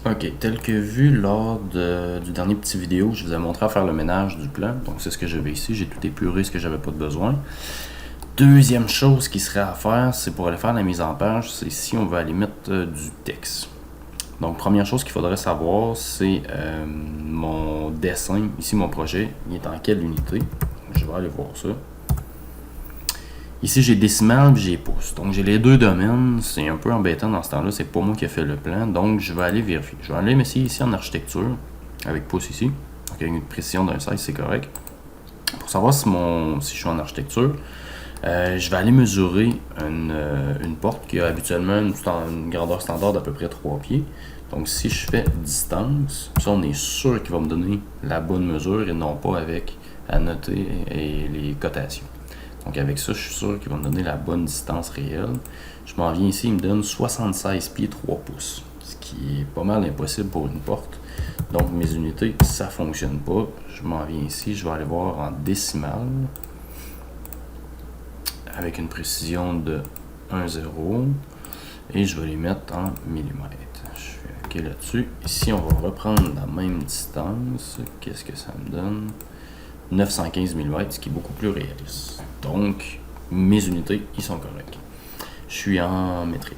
Ok, tel que vu lors du dernier petit vidéo, je vous ai montré à faire le ménage du plan. Donc c'est ce que j'avais ici, j'ai tout épuré ce que j'avais pas de besoin. Deuxième chose qui serait à faire, c'est pour aller faire la mise en page, c'est si on veut aller mettre du texte. Donc première chose qu'il faudrait savoir, c'est mon dessin, ici mon projet, il est en quelle unité. Je vais aller voir ça. Ici, j'ai décimal et j'ai pouce. Donc, j'ai les deux domaines. C'est un peu embêtant dans ce temps-là. C'est pas moi qui ai fait le plan. Donc, je vais aller vérifier. Je vais aller m'essayer ici en architecture, avec pouce ici. Donc, avec une précision d'un 16, c'est correct. Pour savoir si je suis en architecture, je vais aller mesurer une porte qui a habituellement une grandeur standard d'à peu près 3 pieds. Donc, si je fais distance, ça, on est sûr qu'il va me donner la bonne mesure et non pas avec à noter et les cotations. Donc avec ça, je suis sûr qu'il va me donner la bonne distance réelle. Je m'en viens ici, il me donne 76 pieds 3 pouces, ce qui est pas mal impossible pour une porte. Donc mes unités, ça fonctionne pas. Je m'en viens ici, je vais aller voir en décimale, avec une précision de 1,0, et je vais les mettre en millimètres. Je fais OK là-dessus. Ici, on va reprendre la même distance. Qu'est-ce que ça me donne? 915 mm, ce qui est beaucoup plus réaliste. Donc, mes unités, ils sont corrects. Je suis en métrique.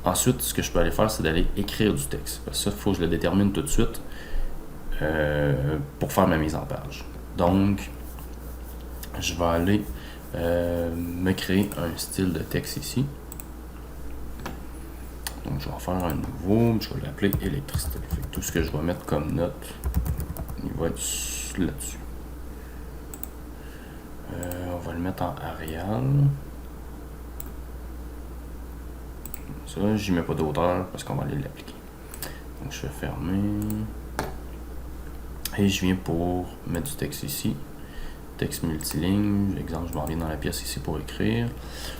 Ensuite, ce que je peux aller faire, c'est d'aller écrire du texte. Parce que ça, il faut que je le détermine tout de suite pour faire ma mise en page. Donc, je vais aller me créer un style de texte ici. Donc, je vais en faire un nouveau. Je vais l'appeler électricité. Fait que tout ce que je vais mettre comme note, il va être là-dessus. On va le mettre en Arial. Ça, j'y mets pas d'auteur parce qu'on va aller l'appliquer. Donc je vais fermer. Et je viens pour mettre du texte ici. Texte multiligne. Exemple, je m'en viens dans la pièce ici pour écrire.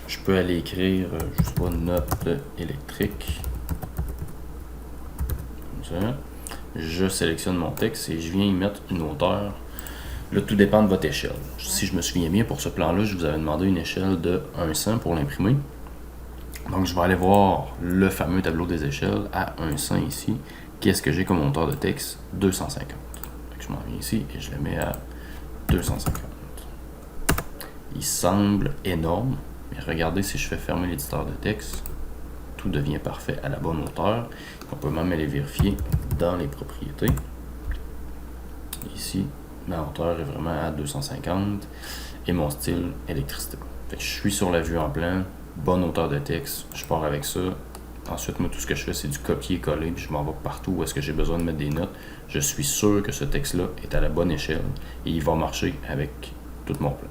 Je peux aller écrire, je sais pas, note électrique. Comme ça. Je sélectionne mon texte et je viens y mettre une hauteur. Là, tout dépend de votre échelle. Si je me souviens bien, pour ce plan-là, je vous avais demandé une échelle de 100 pour l'imprimer. Donc, je vais aller voir le fameux tableau des échelles à 100 ici. Qu'est-ce que j'ai comme hauteur de texte? 250. Donc, je m'en viens ici et je le mets à 250. Il semble énorme, mais regardez si je fais fermer l'éditeur de texte, tout devient parfait à la bonne hauteur. On peut même aller vérifier dans les propriétés. Ici, ma hauteur est vraiment à 250 et mon style électricité. Fait que je suis sur la vue en plan, bonne hauteur de texte, je pars avec ça. Ensuite, moi, tout ce que je fais, c'est du copier-coller, puis je m'en vais partout où est-ce que j'ai besoin de mettre des notes. Je suis sûr que ce texte-là est à la bonne échelle et il va marcher avec tout mon plan.